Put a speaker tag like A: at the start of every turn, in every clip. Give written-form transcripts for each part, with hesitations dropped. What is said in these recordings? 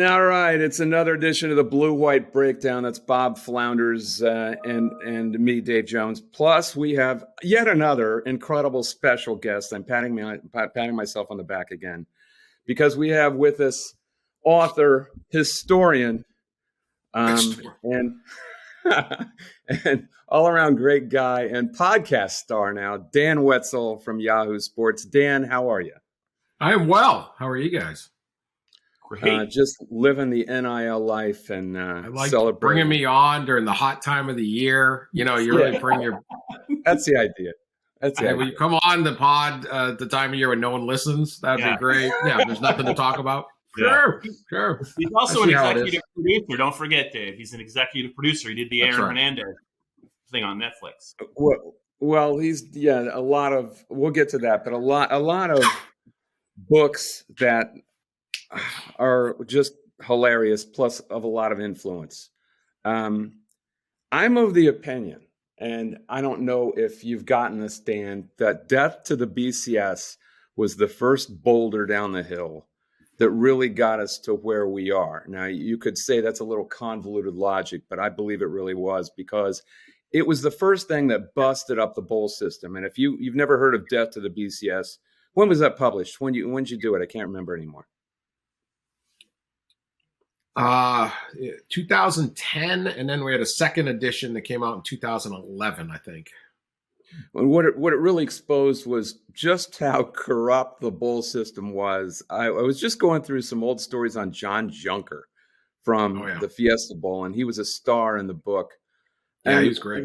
A: All right, it's another edition of the Blue-White Breakdown. That's Bob Flounders and me, Dave Jones. Plus, we have yet another incredible special guest. I'm patting myself on the back again because we have with us author, historian, and all-around great guy and podcast star now, Dan Wetzel from Yahoo Sports. Dan, how are you?
B: I am well. How are you guys?
A: Just living the NIL life and
B: I like
A: celebrating.
B: Bringing me on during the hot time of the year. You know, you really bring your.
A: That's the idea.
B: When you come on the pod at the time of year when no one listens, that'd be great. Yeah, there's nothing to talk about. Sure.
C: He's also an executive producer. Don't forget, Dave. He's an executive producer. He did the Aaron Hernandez thing on Netflix.
A: Well, he's a lot of. We'll get to that, but a lot of books that are just hilarious, plus of a lot of influence. I'm of the opinion, and I don't know if you've gotten this, Dan, that Death to the BCS was the first boulder down the hill that really got us to where we are. Now, you could say that's a little convoluted logic, but I believe it really was, because it was the first thing that busted up the bowl system. And if you've never heard of Death to the BCS, when was that published? When did you do it? I can't remember anymore.
B: 2010, and then we had a second edition that came out in 2011, I think.
A: And what it really exposed was just how corrupt the bowl system was. I was just going through some old stories on John Junker from the Fiesta Bowl, and he was a star in the book.
B: Yeah, he was great.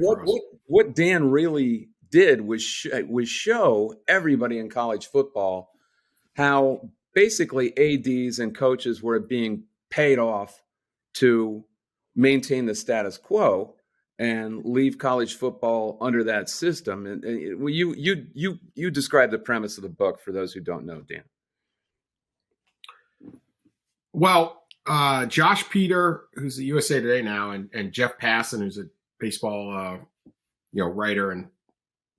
A: What Dan really did was show everybody in college football how basically ADs and coaches were being paid off to maintain the status quo and leave college football under that system. And you describe the premise of the book for those who don't know, Dan.
B: Well, Josh Peter, who's at USA Today now, and Jeff Passan, who's a baseball writer and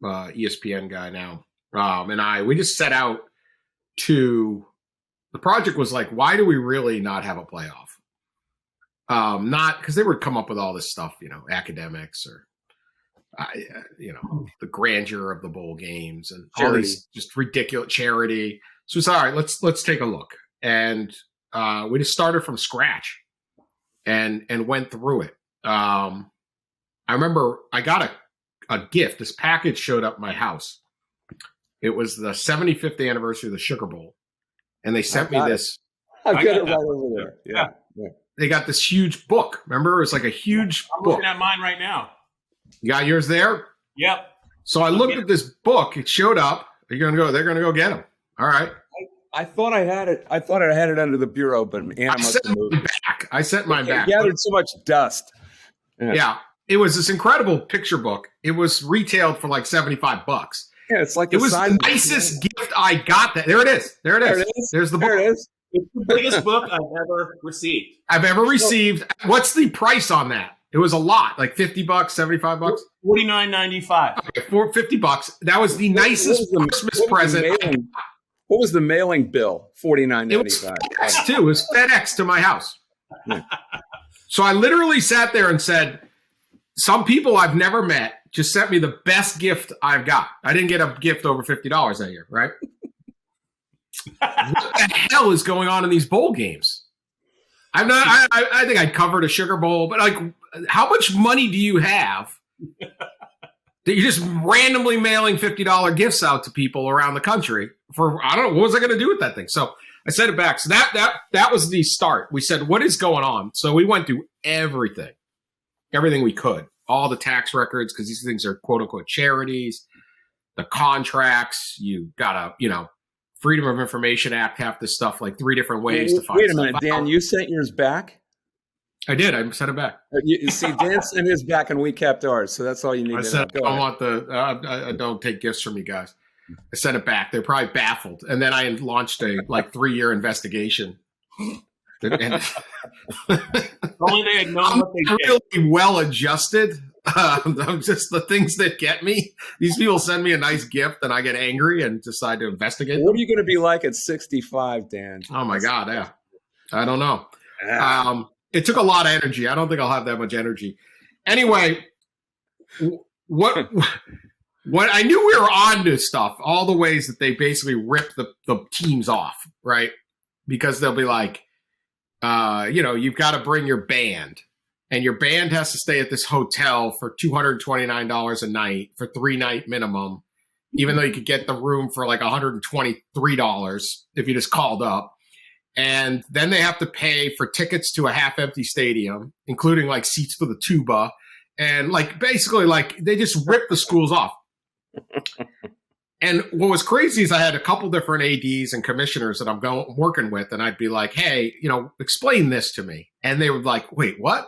B: ESPN guy now, and we just set out to. The project was like, why do we really not have a playoff? Not because they would come up with all this stuff, academics or, the grandeur of the bowl games and all these just ridiculous charity. So it's all right. Let's take a look. And we just started from scratch and went through it. I remember I got a gift. This package showed up at my house. It was the 75th anniversary of the Sugar Bowl. And they sent me this.
A: I've got it right over there. Yeah.
B: They got this huge book. Remember? It was like a huge
C: I'm
B: book.
C: looking at mine right now.
B: You got yours there?
C: Yep.
B: So I looked at this book. It showed up. They're going to go get them. All right.
A: I thought I had it. I thought I had it under the bureau, but Anna must have moved.
B: I sent mine back.
A: It gathered so much dust.
B: Yeah. It was this incredible picture book. It was retailed for like $75.
A: Yeah, it's like
B: it was the nicest gift I got. There it is. There it is. There's the book.
A: There it is.
C: It's the biggest book I've ever received.
B: What's the price on that? It was a lot, like $50, $75.
C: $49.95.
B: Okay, $50. That was the nicest Christmas present.
A: What was the mailing bill? $49.95.
B: It was FedEx to my house. Yeah. So I literally sat there and said, some people I've never met just sent me the best gift I've got. I didn't get a gift over $50 that year, right? What the hell is going on in these bowl games? I think I covered a Sugar Bowl, but like, how much money do you have that you're just randomly mailing $50 gifts out to people around the country for, I don't know, what was I going to do with that thing? So I sent it back. So that was the start. We said, what is going on? So we went through everything we could, all the tax records, because these things are quote unquote charities, the contracts, you gotta, Freedom of Information Act, half this stuff, like 3 different ways to find.
A: Wait a minute, Dan, you sent yours back?
B: I did. I sent it back.
A: You see, Dan sent his back and we kept ours, so that's all you need
B: I
A: to
B: said,
A: know.
B: I don't take gifts from you guys. I sent it back. They're probably baffled. And then I launched a 3-year investigation. And
C: only they had known what they did.
B: Really well adjusted. Just the things that get me. These people send me a nice gift and I get angry and decide to investigate.
A: What are you going to be like at 65, Dan?
B: Oh my God. Yeah. I don't know. It took a lot of energy. I don't think I'll have that much energy. Anyway, what I knew we were on to stuff, all the ways that they basically rip the teams off, right? Because they'll be like, you've got to bring your band, and your band has to stay at this hotel for $229 a night for 3-night minimum, even though you could get the room for like $123 if you just called up. And then they have to pay for tickets to a half-empty stadium, including like seats for the tuba. And like basically like they just rip the schools off. And what was crazy is I had a couple different ADs and commissioners that I'm working with, and I'd be like, hey, explain this to me. And they would like, wait, what?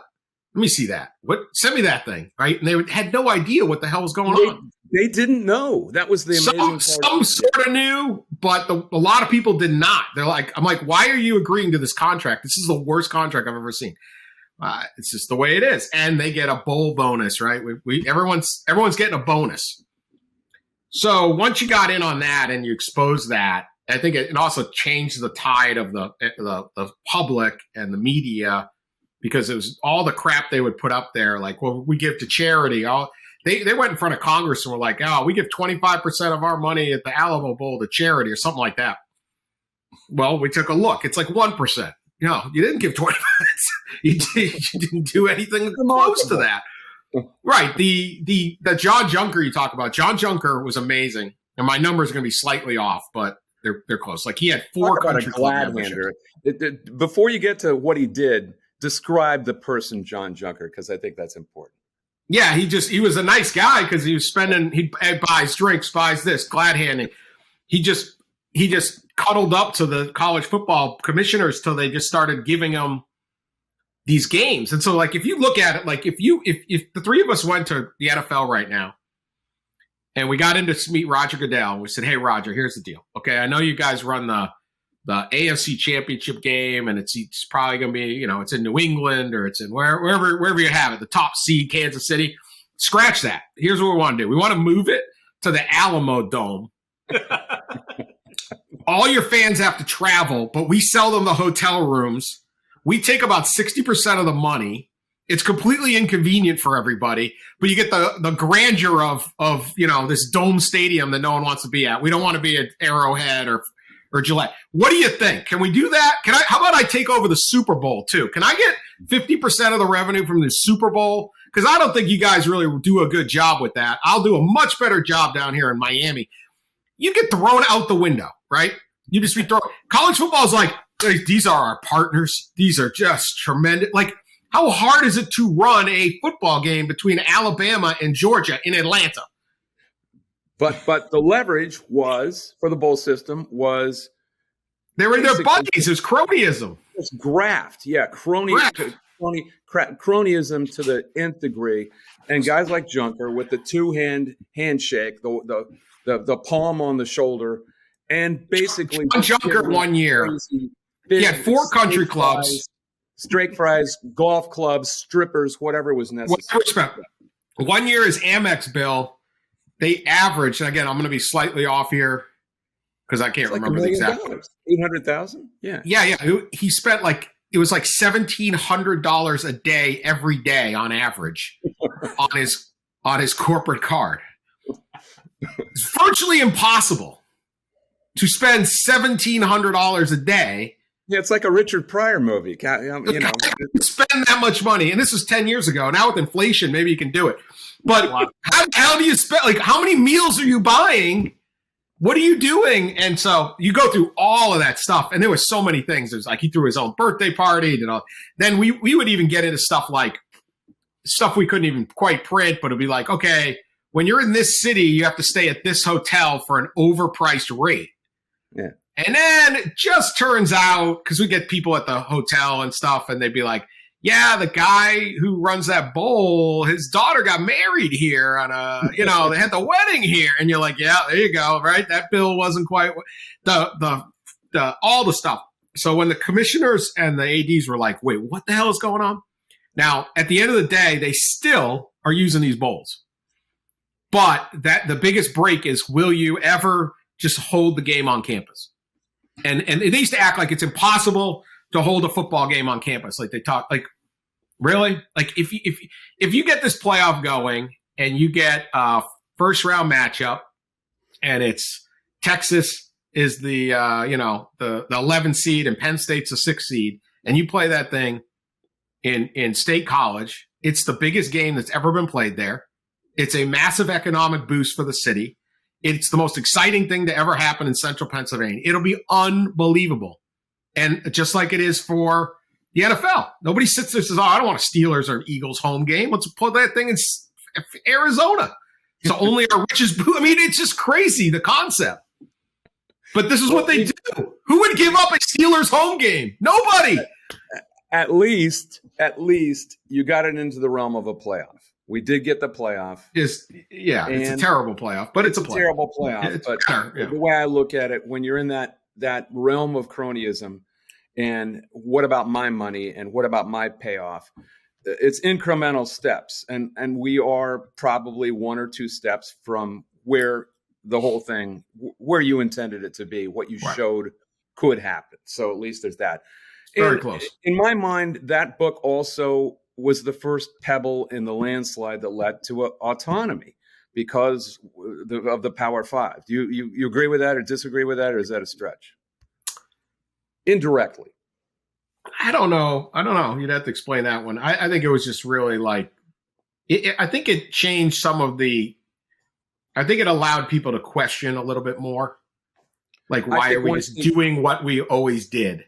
B: Let me see that. What? Send me that thing, right? And they had no idea what the hell was going on.
A: They didn't know. That was the amazing part.
B: Some sort of knew, but a lot of people did not. They're like, I'm like, why are you agreeing to this contract? This is the worst contract I've ever seen. It's just the way it is. And they get a bowl bonus, right? Everyone's getting a bonus. So once you got in on that and you exposed that, I think it also changed the tide of the public and the media, because it was all the crap they would put up there. Like, well, we give to charity. They went in front of Congress and were like, oh, we give 25% of our money at the Alamo Bowl to charity or something like that. Well, we took a look. It's like 1%. No, you didn't give 25%. You didn't do anything close to that. Right. The John Junker you talk about, John Junker was amazing. And my numbers are going to be slightly off, but they're close. Like he had 4 country club memberships.
A: Before you get to what he did, describe the person John Junker, because I think that's important.
B: Yeah, he was a nice guy because he was spending, he buys drinks, buys this, glad handing. He just cuddled up to the college football commissioners till they just started giving him these games. And so like if you look at it, like if the three of us went to the NFL right now and we got in to meet Roger Goodell, we said, hey Roger, here's the deal. Okay, I know you guys run the AFC Championship game, and it's probably going to be, it's in New England or it's in wherever you have it, the top seed, Kansas City. Scratch that. Here's what we want to do. We want to move it to the Alamo Dome. All your fans have to travel, but we sell them the hotel rooms. We take about 60% of the money. It's completely inconvenient for everybody, but you get the grandeur of this dome stadium that no one wants to be at. We don't want to be at Arrowhead or Gillette. What do you think? Can we do that? How about I take over the Super Bowl too? Can I get 50% of the revenue from the Super Bowl? Because I don't think you guys really do a good job with that. I'll do a much better job down here in Miami. You get thrown out the window, right? You just be thrown. College football is like, these are our partners. These are just tremendous. Like, how hard is it to run a football game between Alabama and Georgia in Atlanta?
A: But the leverage was for the bowl system was
B: they were their buddies. It was cronyism.
A: It's graft, yeah, cronyism to the nth degree, and guys like Junker with the two-hand handshake, the palm on the shoulder, and basically
B: Junker 1 year. He had 4 country clubs,
A: straight fries, golf clubs, strippers, whatever was necessary.
B: 1 year is Amex bill. They averaged, and again, I'm going to be slightly off here because I can't remember the exact.
A: $800,000? Yeah.
B: Yeah. He spent it was like $1,700 a day every day on average on his corporate card. It's virtually impossible to spend $1,700 a day.
A: Yeah, it's like a Richard Pryor movie.
B: Spend that much money, and this was 10 years ago. Now with inflation, maybe you can do it. But how do you spend? Like, how many meals are you buying? What are you doing? And so you go through all of that stuff, and there was so many things. There's like he threw his own birthday party, Then we would even get into stuff we couldn't even quite print, but it'd be like, okay, when you're in this city, you have to stay at this hotel for an overpriced rate.
A: Yeah.
B: And then it just turns out, because we get people at the hotel and stuff, and they'd be like, yeah, the guy who runs that bowl, his daughter got married here on they had the wedding here. And you're like, yeah, there you go, right? That bill wasn't quite all the stuff. So when the commissioners and the ADs were like, wait, what the hell is going on? Now, at the end of the day, they still are using these bowls. But the biggest break is, will you ever just hold the game on campus? And they used to act like it's impossible to hold a football game on campus. Like they talk, like really, like if you get this playoff going and you get a first round matchup, and it's Texas is the 11 seed and Penn State's a 6 seed, and you play that thing in State College. It's the biggest game that's ever been played there. It's a massive economic boost for the city. It's the most exciting thing to ever happen in central Pennsylvania. It'll be unbelievable. And just like it is for the NFL, nobody sits there and says, oh, I don't want a Steelers or Eagles home game. Let's put that thing in Arizona. So only our richest – I mean, it's just crazy, the concept. But this is what they do. Who would give up a Steelers home game? Nobody.
A: At least you got it into the realm of a playoff. We did get the playoff.
B: It's a terrible playoff, but it's a
A: terrible playoff. But the way I look at it, when you're in that realm of cronyism, and what about my money and what about my payoff? It's incremental steps, and we are probably 1 or 2 steps from where the whole thing, where you intended it to be, what you showed could happen. So at least there's that.
B: Very close. In
A: my mind, that book also was the first pebble in the landslide that led to autonomy because of the Power Five. Do you agree with that or disagree with that, or is that a stretch? Indirectly.
B: I don't know. You'd have to explain that one. I think it was just really like, I think it changed some of I think it allowed people to question a little bit more. Like, why are we just doing what we always did?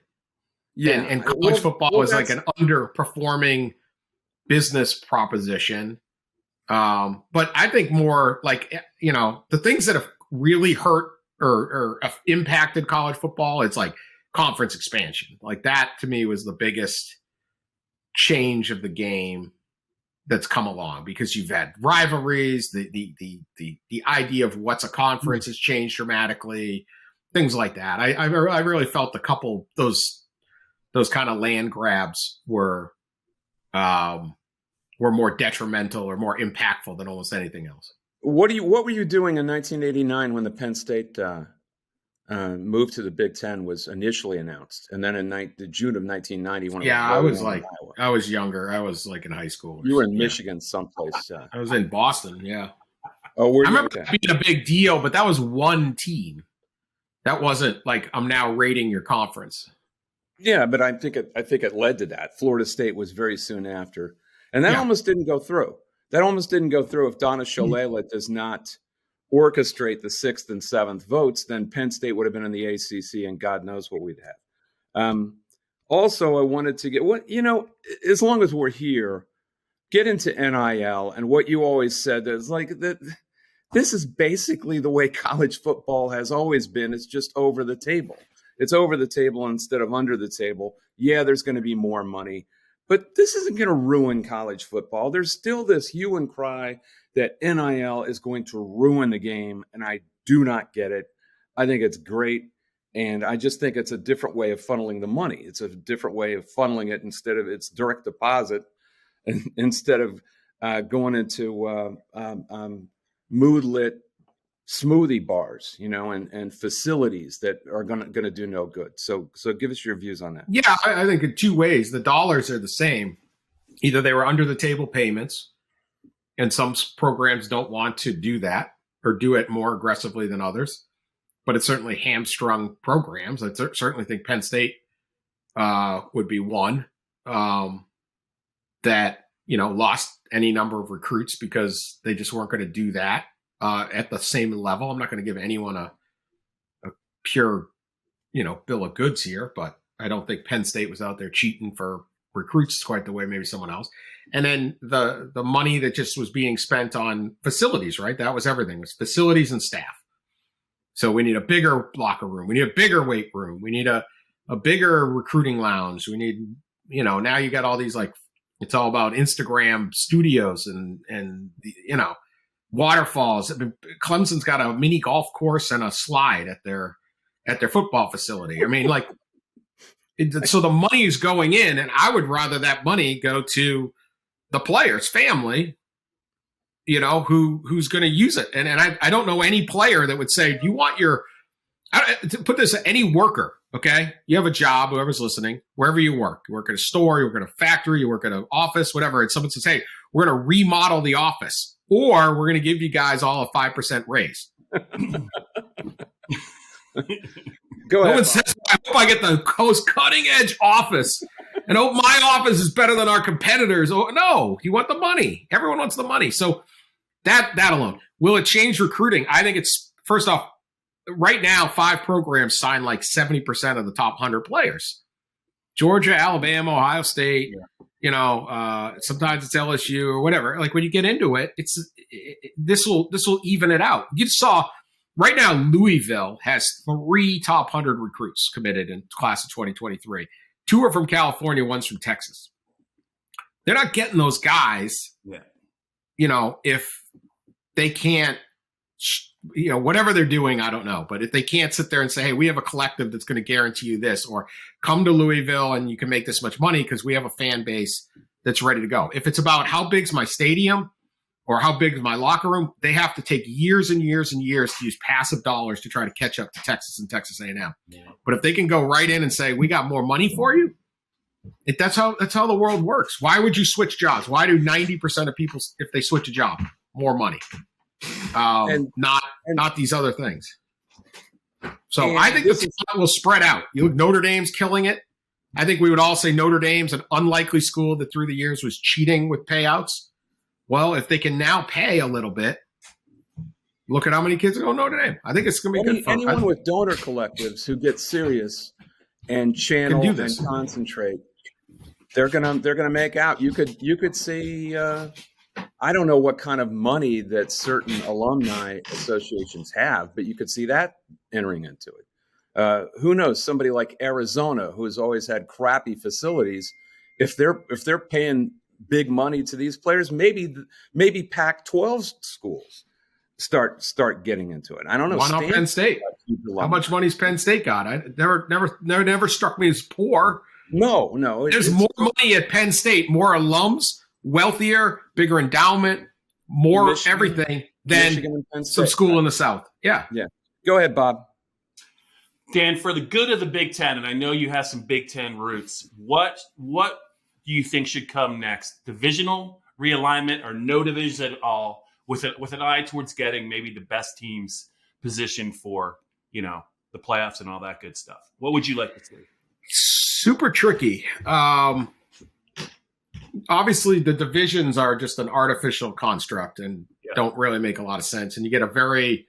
B: Yeah. And college football was like an underperforming business proposition. But I think more like, the things that have really hurt or impacted college football, it's like conference expansion. Like that to me was the biggest change of the game that's come along, because you've had rivalries, the idea of what's a conference has changed dramatically, things like that. I really felt a couple those kind of land grabs were more detrimental or more impactful than almost anything else.
A: What were you doing in 1989 when the Penn State move to the Big Ten was initially announced, and then in June of 1990,
B: I was younger. I was like in high school.
A: You were in Michigan, someplace.
B: I was in Boston. Yeah.
A: Oh,
B: I remember it being a big deal, but that was one team. That wasn't like I'm now rating your conference.
A: Yeah, but I think it led to that. Florida State was very soon after, and that almost didn't go through. If Donna Shalala does not orchestrate the 6th and 7th votes, then Penn State would have been in the ACC, and God knows what we'd have. Also, I wanted to get as long as we're here, get into NIL and what you always said is like that. This is basically the way college football has always been. It's just over the table. It's over the table instead of under the table. Yeah, there's going to be more money, but this isn't going to ruin college football. There's still this hue and cry that NIL is going to ruin the game, and I do not get it. I think it's great, and I just think it's a different way of funneling the money. It's a different way of funneling it instead of it's direct deposit, and instead of going into mood-lit smoothie bars, and facilities that are going to do no good. So give us your views on that.
B: Yeah, I think in 2 ways. The dollars are the same. Either they were under the table payments, and some programs don't want to do that or do it more aggressively than others. But it's certainly hamstrung programs. I certainly think Penn State would be one that, lost any number of recruits because they just weren't going to do that at the same level. I'm not going to give anyone a pure, bill of goods here, but I don't think Penn State was out there cheating for recruits quite the way maybe someone else. And then the money that just was being spent on facilities, right? That was everything. It was facilities and staff. So we need a bigger locker room. We need a bigger weight room. We need a bigger recruiting lounge. We need, now you got all these it's all about Instagram studios and waterfalls. I mean, Clemson's got a mini golf course and a slide at their football facility. I mean, so the money is going in, and I would rather that money go to the player's family, who's going to use it. And I don't know any player that would say, do you want to put this, any worker Okay, you have a job. Whoever's listening, wherever you work at a store, you work at a factory, you work at an office, whatever. And someone says, "Hey, we're going to remodel the office, or we're going to give you guys all a 5% raise."
A: Go ahead.
B: No one says, "I hope I get the most cutting edge office, and hope my office is better than our competitors." Oh, no, you want the money. Everyone wants the money. So that alone, will it change recruiting? I think it's, first off, right now, 5 programs sign like 70% of the top 100 players. Georgia, Alabama, Ohio State, sometimes it's LSU or whatever. Like when you get into it, this will even it out. You saw right now Louisville has 3 top 100 recruits committed in class of 2023. 2 are from California, 1's from Texas. They're not getting those guys, if they can't, whatever they're doing, I don't know. But if they can't sit there and say, "Hey, we have a collective that's going to guarantee you this," or "Come to Louisville and you can make this much money because we have a fan base that's ready to go." If it's about how big's my stadium or how big is my locker room, they have to take years and years and years to use passive dollars to try to catch up to Texas and Texas A&M. Yeah. But if they can go right in and say, "We got more money for you," that's how the world works. Why would you switch jobs? Why do 90% of people, if they switch a job, more money? Not these other things. So I think the talent will spread out. Notre Dame's killing it. I think we would all say Notre Dame's an unlikely school that through the years was cheating with payouts. Well, if they can now pay a little bit, look at how many kids go Notre Dame. I think it's going to be good fun.
A: Anyone with donor collectives who get serious and channel and concentrate, they're gonna make out. You could see. I don't know what kind of money that certain alumni associations have, but you could see that entering into it. Who knows? Somebody like Arizona, who has always had crappy facilities, if they're paying big money to these players, maybe Pac-12 schools start getting into it. I don't know.
B: Why not Penn State? How much money's Penn State got? I never struck me as poor.
A: No.
B: There's more money at Penn State, more alums, wealthier, bigger endowment, more Michigan, everything than some school in the South. Yeah.
A: Go ahead, Bob.
C: Dan, for the good of the Big Ten, and I know you have some Big Ten roots, what do you think should come next? Divisional realignment or no divisions at all, with an eye towards getting maybe the best teams positioned for, the playoffs and all that good stuff? What would you like to see?
B: Super tricky. Obviously, the divisions are just an artificial construct and don't really make a lot of sense. And you get a very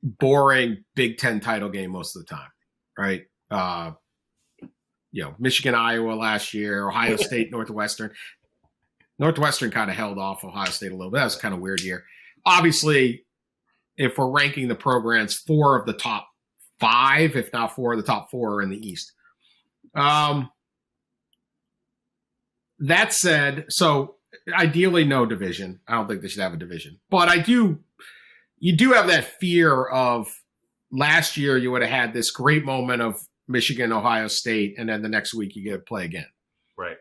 B: boring Big Ten title game most of the time, right? Michigan, Iowa last year, Ohio State, Northwestern. Northwestern kind of held off Ohio State a little bit. That was kind of a weird year. Obviously, if we're ranking the programs, 4 of the top 5, if not 4 of the top 4 are in the East. That said, so ideally no division. I don't think they should have a division. But you do have that fear of last year you would have had this great moment of Michigan, Ohio State, and then the next week you get to play again.
C: Right.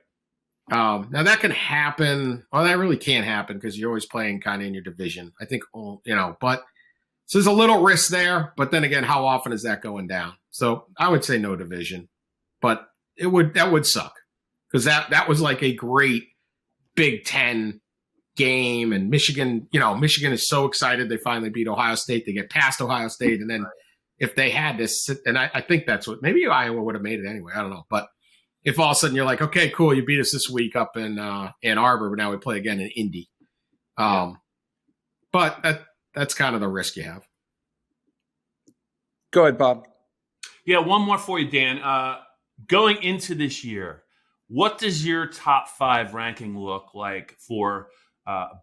B: Now that can happen. Well, that really can't happen because you're always playing kind of in your division. I think, but so there's a little risk there. But then again, how often is that going down? So I would say no division, but that would suck. Because that was like a great Big Ten game. And Michigan is so excited they finally beat Ohio State. They get past Ohio State. And then if they had this, and I think that's what, maybe Iowa would have made it anyway. I don't know. But if all of a sudden you're like, okay, cool, you beat us this week up in Ann Arbor, but now we play again in Indy. But that's kind of the risk you have.
A: Go ahead, Bob.
C: Yeah, one more for you, Dan. Going into this year, what does your top 5 ranking look like for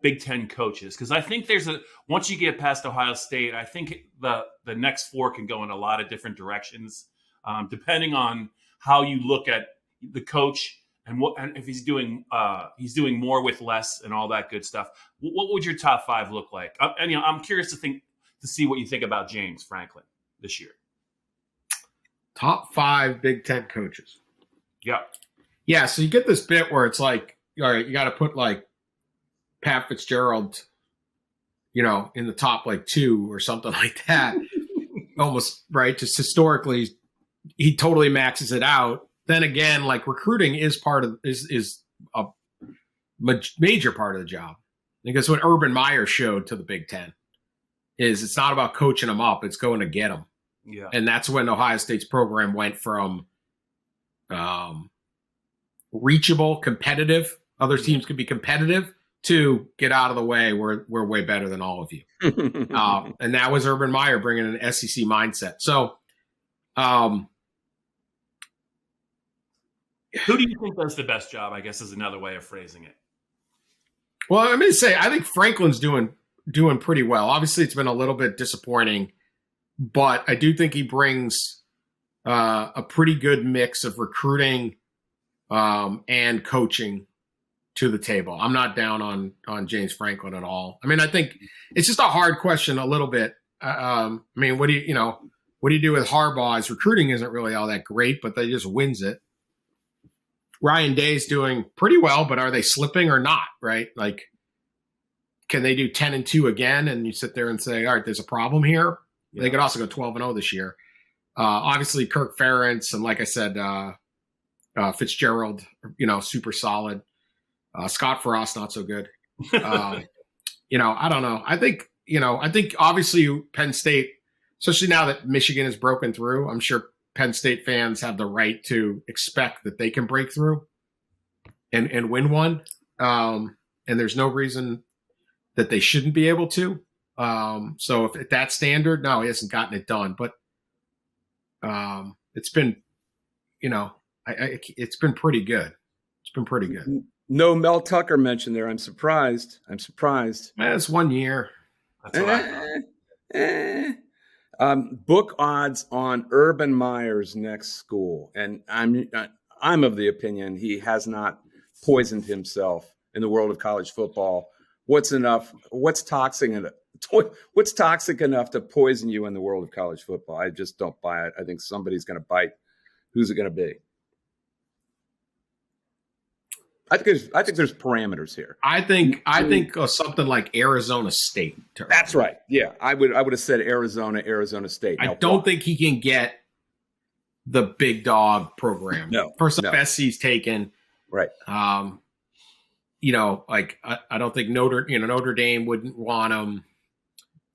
C: Big Ten coaches? Because I think once you get past Ohio State, I think the next 4 can go in a lot of different directions, depending on how you look at the coach and if he's doing more with less and all that good stuff. What would your top 5 look like? And I'm curious to see what you think about James Franklin this year.
B: Top 5 Big Ten coaches.
C: Yeah.
B: Yeah, so you get this bit where it's like, all right, you got to put like Pat Fitzgerald, in the top like 2 or something like that. Almost, right? Just historically, he totally maxes it out. Then again, like recruiting is a major part of the job, because what Urban Meyer showed to the Big Ten is it's not about coaching them up; it's going to get them.
C: Yeah,
B: and that's when Ohio State's program went from reachable, competitive. Other teams could be competitive to get out of the way. We're way better than all of you. And that was Urban Meyer bringing an SEC mindset. So,
C: who do you think does the best job? I guess is another way of phrasing it.
B: well, I'm going to say I think Franklin's doing pretty well. Obviously, it's been a little bit disappointing, but I do think he brings a pretty good mix of recruiting and coaching to the table. I'm not down on James Franklin at all. I mean, I think it's just a hard question a little bit. I mean, what do you do with Harbaugh? His recruiting isn't really all that great, but they just wins it. Ryan Day's doing pretty well, but are they slipping or not? Right? Like, can they do 10-2 again? And you sit there and say, all right, there's a problem here. Yeah. They could also go 12-0 this year. Obviously, Kirk Ferentz and, like I said, Fitzgerald, super solid. Scott Frost, not so good. I don't know. I think obviously Penn State, especially now that Michigan has broken through, I'm sure Penn State fans have the right to expect that they can break through and win one. And there's no reason that they shouldn't be able to. So if at that standard, no, he hasn't gotten it done. But it's been, it's been pretty good. It's been pretty good.
A: No Mel Tucker mentioned there. I'm surprised.
B: It's 1 year.
C: That's what I thought.
A: Book odds on Urban Meyer's next school, and I'm of the opinion he has not poisoned himself in the world of college football. What's toxic enough to poison you in the world of college football? I just don't buy it. I think somebody's going to bite. Who's it going to be? I think there's parameters here.
B: I think something like Arizona State.
A: That's right. Yeah, I would have said Arizona State.
B: I don't think he can get the big dog program.
A: No,
B: first up, SC's taken.
A: Right.
B: I don't think Notre Dame wouldn't want him.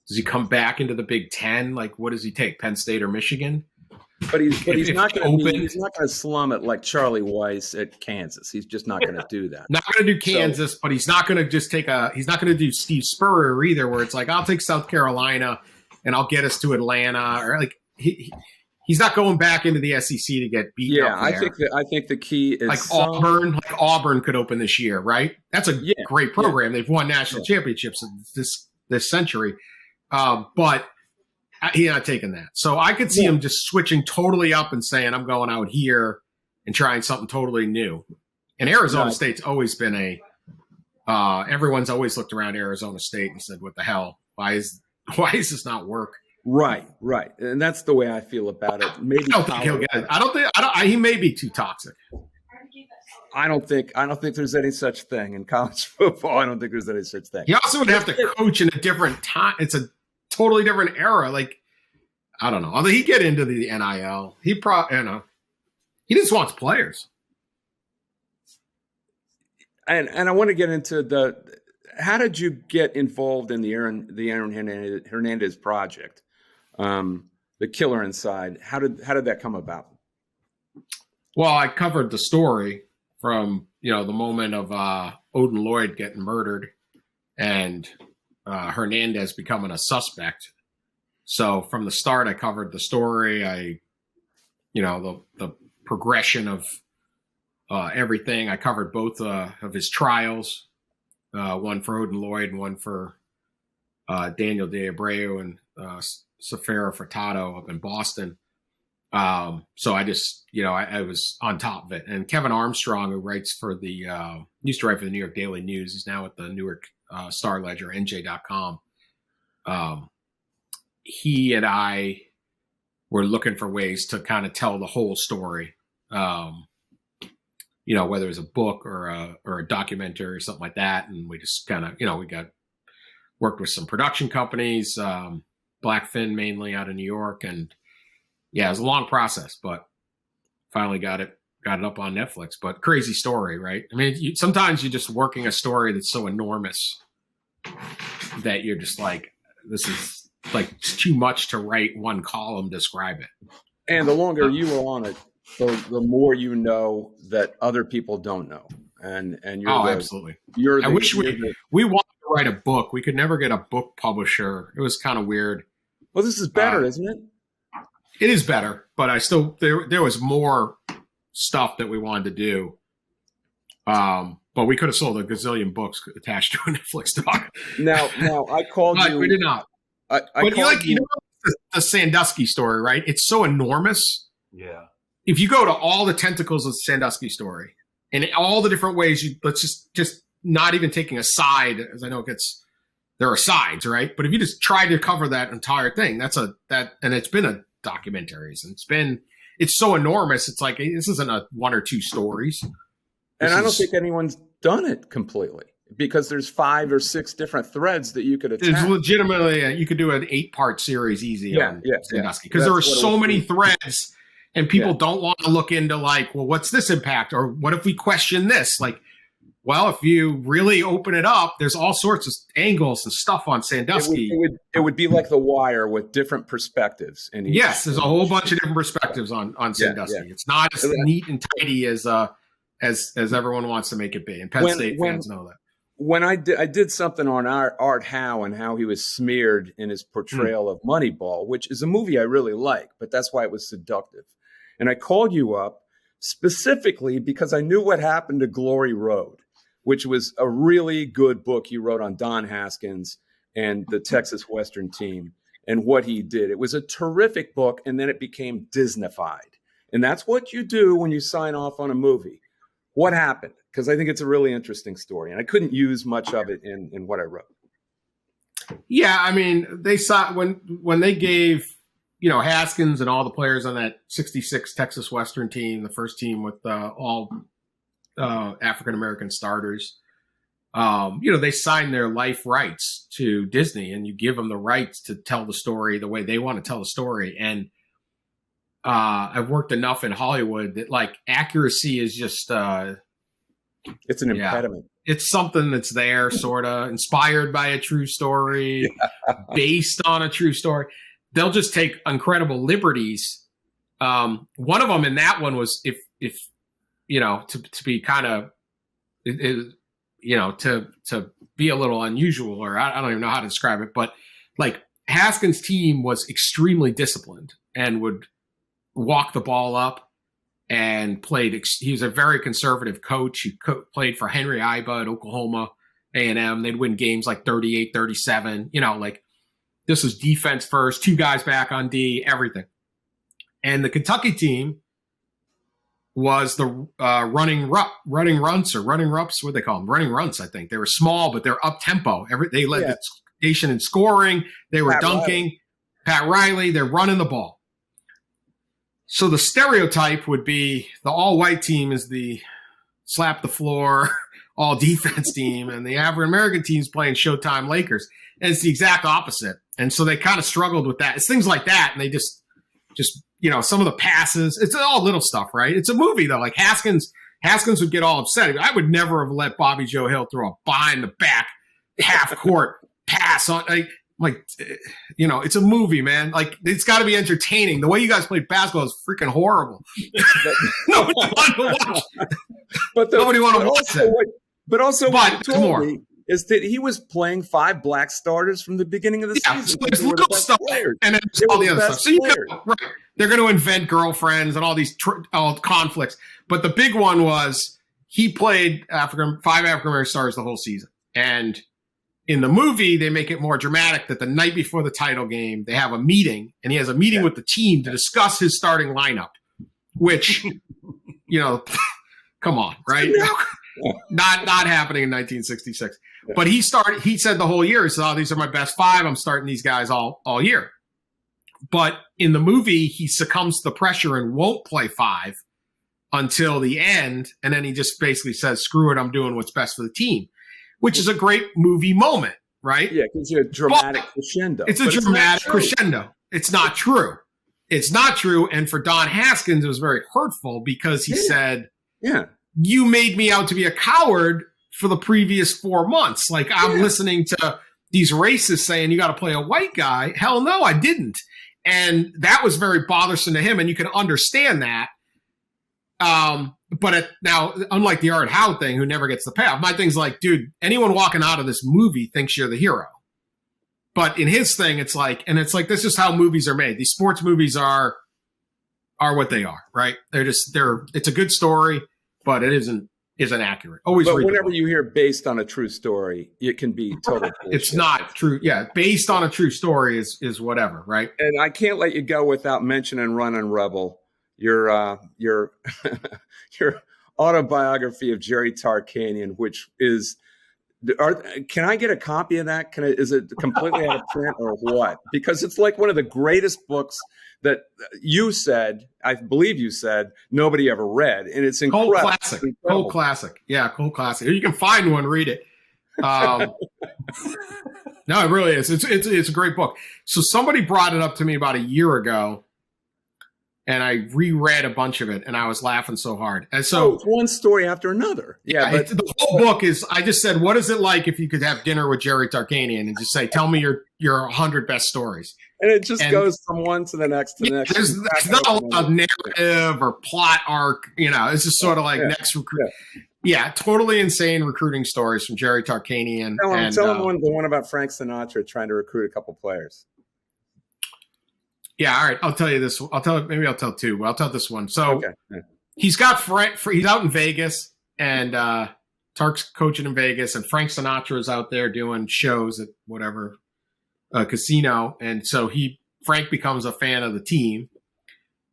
B: Does he come back into the Big Ten? Like, what does he take? Penn State or Michigan?
A: But he's not going to slum it like Charlie Weiss at Kansas. He's just not going to do that.
B: Not going to do Kansas, but he's not going to just he's not going to do Steve Spurrier either, where it's like, I'll take South Carolina and I'll get us to Atlanta, or like he's not going back into the SEC to get beat up there.
A: I think the key is
B: Auburn could open this year, right? That's a great program. Yeah. They've won national championships this century. But he's not taking that. So I could see him just switching totally up and saying, I'm going out here and trying something totally new. And Arizona State's always been everyone's always looked around Arizona State and said, what the hell? Why is this not work?
A: Right. And that's the way I feel about it. Maybe
B: I don't think he'll get it. He may be too toxic.
A: I don't think there's any such thing in college football. I don't think there's any such thing.
B: He also would have to coach in a different time. It's a totally different era. Like, I don't know. Although he'd get into the NIL, he he just wants players.
A: And I want to get into how did you get involved in the Aaron Hernandez project, the Killer Inside? How did that come about?
B: Well, I covered the story from the moment of Odin Lloyd getting murdered and Hernandez becoming a suspect. So from the start, I covered the story. The progression of everything. I covered both of his trials, one for Odin Lloyd and one for Daniel De Abreu and Safira Furtado up in Boston. So I just, I was on top of it. And Kevin Armstrong, who writes for used to write for the New York Daily News, he's now at the Newark Star Ledger, NJ.com. He and I were looking for ways to kind of tell the whole story. Whether it was a book or a documentary or something like that. And we just kind of, we worked with some production companies, Blackfin mainly out of New York. And yeah, it was a long process, but finally got it up on Netflix. But crazy story, right? I mean, sometimes you're just working a story that's so enormous that you're just like, this is like too much to write one column, describe it.
A: And the longer you were on it, the more you know that other people don't know. And you're
B: absolutely. I wish we wanted to write a book. We could never get a book publisher. It was kind of weird.
A: Well, this is better, isn't it?
B: It is better, but I still there was more stuff that we wanted to do. But we could have sold a gazillion books attached to a Netflix doc.
A: Now I called you.
B: We did not. But you know the Sandusky story, right? It's so enormous.
C: Yeah.
B: If you go to all the tentacles of the Sandusky story and all the different ways, let's just not even taking a side, as I know there are sides, right? But if you just try to cover that entire thing, and it's been a documentary, and it's so enormous. It's like, this isn't a one or two stories.
A: And I don't think anyone's done it completely, because there's 5 or 6 different threads that you could attach.
B: It's legitimately, you could do an 8-part series easy on Sandusky, because there were so many threads, and people don't want to look into like, well, what's this impact? Or what if we question this? Like, well, if you really open it up, there's all sorts of angles and stuff on Sandusky.
A: It would be like The Wire with different perspectives.
B: Yes, there's a whole bunch of different perspectives on Sandusky. Yeah. It's not as neat and tidy as everyone wants to make it be. And Penn State fans know that.
A: When I did something on Art Howe and how he was smeared in his portrayal of Moneyball, which is a movie I really like, but that's why it was seductive. And I called you up specifically because I knew what happened to Glory Road, which was a really good book he wrote on Don Haskins and the Texas Western team and what he did. It was a terrific book, and then it became Disneyfied. And that's what you do when you sign off on a movie. What happened? Because I think it's a really interesting story, and I couldn't use much of it in what I wrote. Yeah,
B: I mean, they saw when they gave, Haskins and all the players on that 66 Texas Western team, the first team with all African-American starters, they signed their life rights to Disney, and you give them the rights to tell the story the way they want to tell the story. And I've worked enough in Hollywood that like accuracy is just
A: it's an impediment.
B: It's something that's there, sort of inspired by a true story, based on a true story. They'll just take incredible liberties. One of them in that one was if to be kind of, to be a little unusual, or I don't even know how to describe it, but like Haskins' team was extremely disciplined and would walk the ball up and he was a very conservative coach. He played for Henry Iba at Oklahoma A&M. They'd win games like 38-37, like this was defense first, 2 guys back on D, everything. And the Kentucky team was the running runts, what they call them? Running runts, I think. They were small, but they're up-tempo. They led the nation in scoring. They were dunking. Pat Riley, they're running the ball. So the stereotype would be the all-white team is the slap the floor, all-defense team, and the African-American team's playing Showtime Lakers. And it's the exact opposite. And so they kind of struggled with that. It's things like that, and they just some of the passes. It's all little stuff, right? It's a movie, though. Like Haskins would get all upset. I would never have let Bobby Joe Hill throw a behind the back half-court pass on. It's a movie, man. Like, it's got to be entertaining. The way you guys play basketball is freaking horrible. Nobody wanted to watch. Nobody wanted to watch that.
A: But what he told me is that he was playing 5 black starters from the beginning of the season.
B: So there's little stuff, and then all the other stuff. So they're going to invent girlfriends and all these conflicts. But the big one was he played 5 African-American stars the whole season. And in the movie, they make it more dramatic that the night before the title game, they have a meeting, and he has a meeting with the team to discuss his starting lineup, which, come on, right? Not happening in 1966. Yeah. But he said the whole year, he said, these are my best 5. I'm starting these guys all year. But in the movie, he succumbs to the pressure and won't play 5 until the end. And then he just basically says, screw it, I'm doing what's best for the team, which is a great movie moment, right?
A: Yeah, it gives you a dramatic crescendo.
B: It's a dramatic crescendo. It's not true. it's not true. And for Don Haskins, it was very hurtful because he said, you made me out to be a coward for the previous 4 months. Like, I'm listening to these racists saying you got to play a white guy. Hell no, I didn't. And that was very bothersome to him. And you can understand that. But now, unlike the Art Howe thing, who never gets the payoff, my thing's like, dude, anyone walking out of this movie thinks you're the hero. But in his thing, it's like, this is how movies are made. These sports movies are what they are, right? It's a good story, but it isn't accurate. Always.
A: But whenever you hear based on a true story, it can be total bullshit.
B: It's not true. Yeah, based on a true story is whatever, right?
A: And I can't let you go without mentioning Run and Rebel, your your autobiography of Jerry Tarkanian, which is. Can I get a copy of that? Is it completely out of print or what? Because it's like one of the greatest books that I believe you said, nobody ever read. And it's incredible.
B: Cold classic. Yeah, cold classic. You can find one, read it. No, it really is. It's a great book. So somebody brought it up to me about a year ago, and I reread a bunch of it, and I was laughing so hard. And so
A: it's one story after another. Yeah, but
B: the whole book is. I just said, "What is it like if you could have dinner with Jerry Tarkanian and just say, tell me your 100 best stories?"
A: And it just goes from one to the next to the next.
B: There's not a lot of narrative or plot arc. It's just sort of like next recruit. Yeah, totally insane recruiting stories from Jerry Tarkanian.
A: Tell him the one about Frank Sinatra trying to recruit a couple players.
B: Yeah, all right. I'll tell you this. Maybe I'll tell two. But I'll tell this one. So he's got he's out in Vegas, and Tark's coaching in Vegas, and Frank Sinatra is out there doing shows at whatever casino, and so Frank becomes a fan of the team,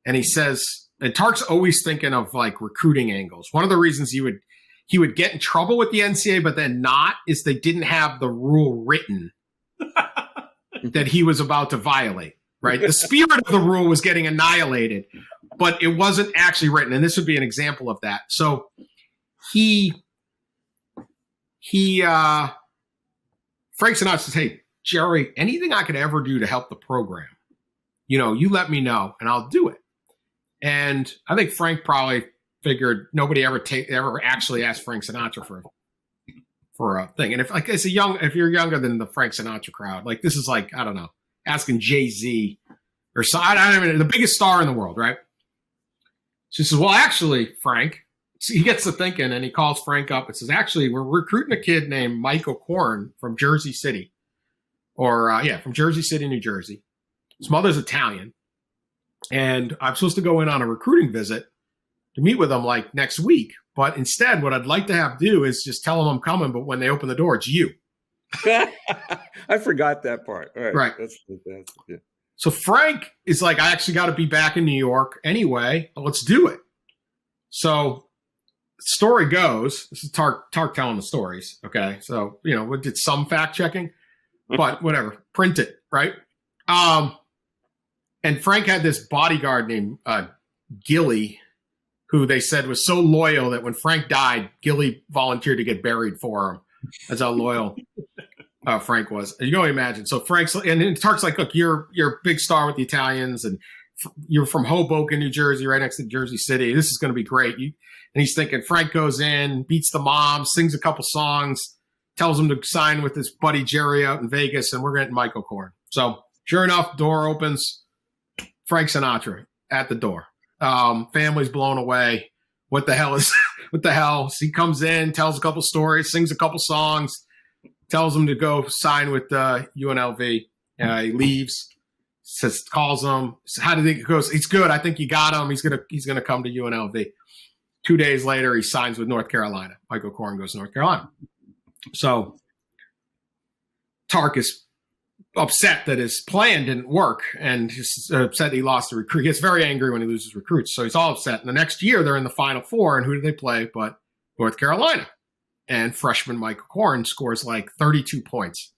B: and he says, and Tark's always thinking of like recruiting angles. One of the reasons he would get in trouble with the NCAA, but then not, is they didn't have the rule written that he was about to violate. Right. The spirit of the rule was getting annihilated, but it wasn't actually written. And this would be an example of that. So Frank Sinatra says, "Hey, Jerry, anything I could ever do to help the program, you let me know and I'll do it." And I think Frank probably figured nobody ever actually asked Frank Sinatra for a thing. And if you're younger than the Frank Sinatra crowd, like this is like, I don't know, asking Jay-Z or the biggest star in the world, right? She says, "Well, actually, Frank," so he gets to thinking and he calls Frank up and says, "Actually, we're recruiting a kid named Michael Korn from Jersey City, from Jersey City, New Jersey. His mother's Italian. And I'm supposed to go in on a recruiting visit to meet with him like next week. But instead, what I'd like to have do is just tell him I'm coming. But when they open the door, it's you."
A: I forgot that part. All right. That's yeah.
B: So Frank is like, "I actually got to be back in New York anyway. Let's do it." So the story goes, this is Tark telling the stories. Okay. So, we did some fact checking, but whatever, print it. Right. And Frank had this bodyguard named Gilly, who they said was so loyal that when Frank died, Gilly volunteered to get buried for him. That's how loyal Frank was. You can only imagine. So and Tark's like, "Look, you're a big star with the Italians, and you're from Hoboken, New Jersey, right next to Jersey City. This is going to be great." And he's thinking, Frank goes in, beats the mom, sings a couple songs, tells him to sign with his buddy Jerry out in Vegas, and we're getting Michael Korn. So sure enough, door opens, Frank Sinatra at the door. Family's blown away. What the hell? So he comes in, tells a couple stories, sings a couple songs, tells him to go sign with UNLV. He leaves, calls him. How do you think it goes? "It's good. I think you got him. He's gonna come to UNLV." 2 days later, he signs with North Carolina. Michael Korn goes to North Carolina. So Tark is upset that his plan didn't work, and he's upset he lost the recruit. He gets very angry when he loses recruits, so he's all upset. And the next year, they're in the Final Four, and who do they play but North Carolina? And freshman Michael Korn scores like 32 points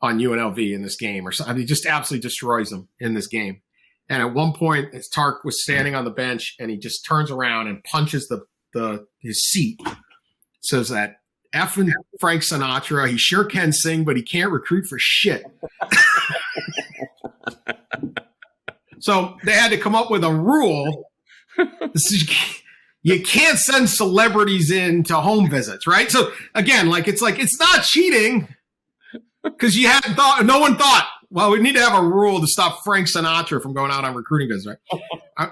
B: on UNLV in this game, or something. He just absolutely destroys them in this game. And at one point, Tark was standing on the bench, and he just turns around and punches his seat. Says that effing Frank Sinatra, he sure can sing, but he can't recruit for shit. So they had to come up with a rule. You can't send celebrities in to home visits, right? So again, it's not cheating because no one thought, well, we need to have a rule to stop Frank Sinatra from going out on recruiting visits, right?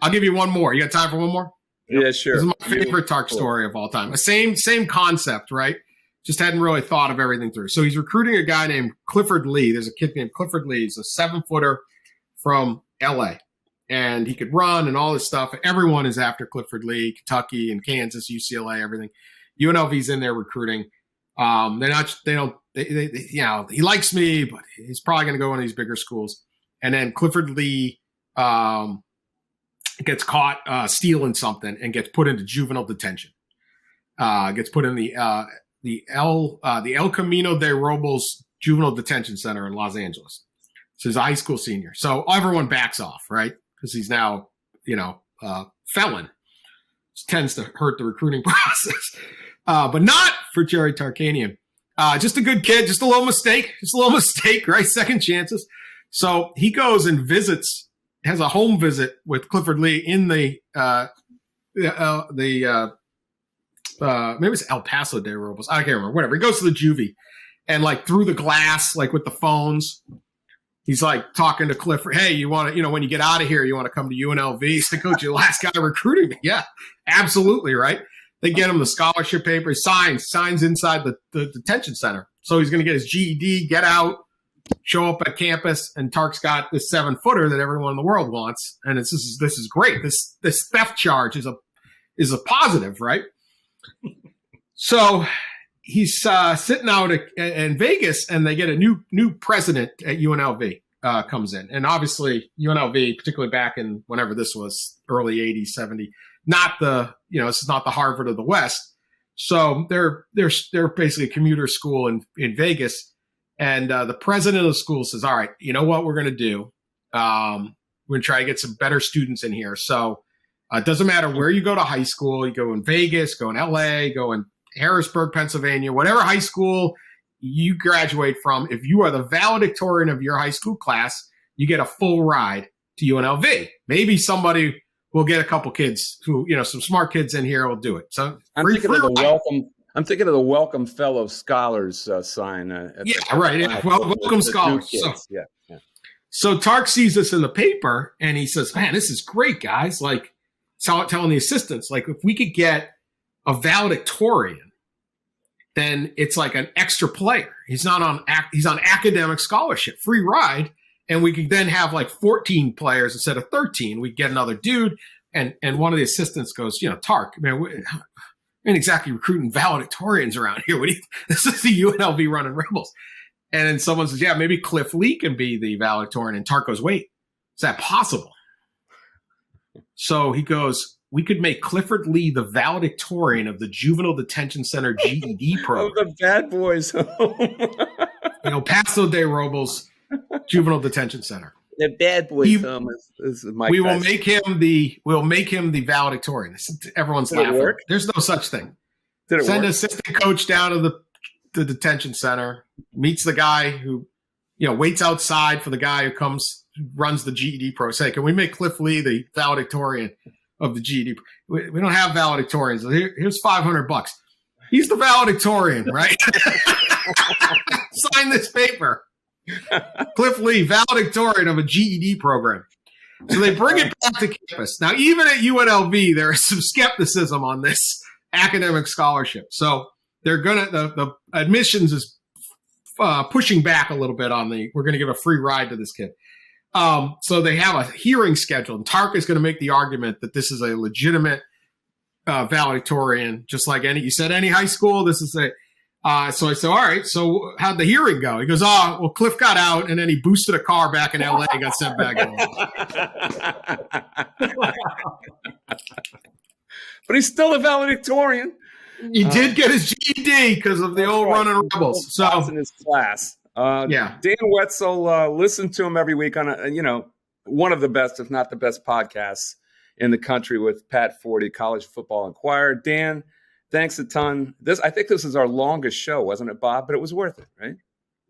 B: I'll give you one more. You got time for one more?
A: Yeah, sure.
B: This is my favorite Tark story of all time. The same concept, right? Just hadn't really thought of everything through. So he's recruiting a guy named Clifford Lee. There's a kid named Clifford Lee. He's a 7-footer from LA. And he could run and all this stuff. Everyone is after Clifford Lee, Kentucky and Kansas, UCLA, everything. UNLV's in there recruiting. He likes me, but he's probably going to go into these bigger schools. And then Clifford Lee gets caught stealing something and gets put into juvenile detention. Gets put in the El Camino de Robles Juvenile Detention Center in Los Angeles. So he's a high school senior. So everyone backs off, right? Because he's now, felon. Which tends to hurt the recruiting process. But not for Jerry Tarkanian. Just a good kid, just a little mistake, right? Second chances. So he goes and has a home visit with Clifford Lee in maybe it's El Paso de Robles. I can't remember. Whatever. He goes to the juvie and through the glass, with the phones, he's talking to Clifford. Hey, you want to, when you get out of here, you want to come to UNLV? He's the coach, your last guy recruiting me. Yeah, absolutely. Right. They get him the scholarship paper. He signs inside the detention center. So he's going to get his GED, get out, show up at campus, and Tark's got this 7-footer that everyone in the world wants. And this is great. This theft charge is a positive, right? So he's sitting out in Vegas, and they get a new president at UNLV comes in. And obviously UNLV, particularly back in whenever this was, early 80s, 70, this is not the Harvard of the West. So they're basically a commuter school in Vegas. And the president of the school says, all right, you know what we're going to do? We're going to try to get some better students in here. So it doesn't matter where you go to high school. You go in Vegas, go in LA, go in Harrisburg, Pennsylvania, whatever high school you graduate from. If you are the valedictorian of your high school class, you get a full ride to UNLV. Maybe somebody will get a couple kids who, some smart kids in here will do it. So
A: I'm thinking of the welcome fellow scholars sign.
B: Right. Welcome scholars. So Tark sees this in the paper and he says, man, this is great, guys. Telling the assistants, if we could get a valedictorian, then it's like an extra player. He's on academic scholarship, free ride. And we could then have 14 players instead of 13. We get another dude. And one of the assistants goes, Tark, man, we ain't exactly recruiting valedictorians around here. This is the UNLV running Rebels. And then someone says, yeah, maybe Cliff Lee can be the valedictorian. And Tark goes, wait, is that possible? So he goes, we could make Clifford Lee the valedictorian of the Juvenile Detention Center GED program.
A: Of the bad boys home.
B: Paso de Robles Juvenile Detention Center.
A: The bad boys home is my
B: we will make him the valedictorian. Everyone's laughing.
A: Work?
B: There's no such thing.
A: Send
B: an assistant coach down to the detention center, meets the guy who, waits outside for the guy who runs the GED pro. Say, can we make Cliff Lee the valedictorian of the GED? We don't have valedictorians. Here's $500. He's the valedictorian, right? Sign this paper. Cliff Lee, valedictorian of a GED program. So they bring it back to campus. Now, even at UNLV, there is some skepticism on this academic scholarship. So they're the admissions is pushing back a little bit on we're going to give a free ride to this kid. So they have a hearing scheduled, and Tark is going to make the argument that this is a legitimate valedictorian, just like any high school. This is so I said, all right, so how'd the hearing go? He goes, Cliff got out, and then he boosted a car back in LA and got sent back home.
A: But he's still a valedictorian.
B: He did get his GED because of the old running Rebels. So
A: in his class.
B: Dan
A: Wetzel, listen to him every week on one of the best, if not the best, podcasts in the country with Pat Forty, College Football Inquirer. Dan, thanks a ton. I think this is our longest show, wasn't it, Bob? But it was worth it, right?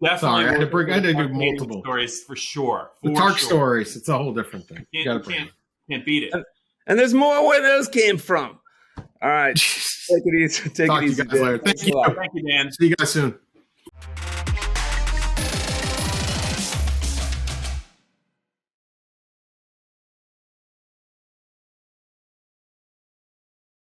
C: Definitely.
B: Sorry, I had to
C: worth
B: do
C: Tarkanian
B: multiple
C: stories for sure.
B: The
C: For
B: Tark
C: sure.
B: stories. It's a whole different thing. You gotta bring
C: Can't beat it.
A: And there's more where those came from. All right. Take it easy. Take
B: Talk
A: it
B: to
A: easy.
B: you guys later.
A: Dan.
B: Thank you.
C: Thank you, Dan.
B: See you guys soon.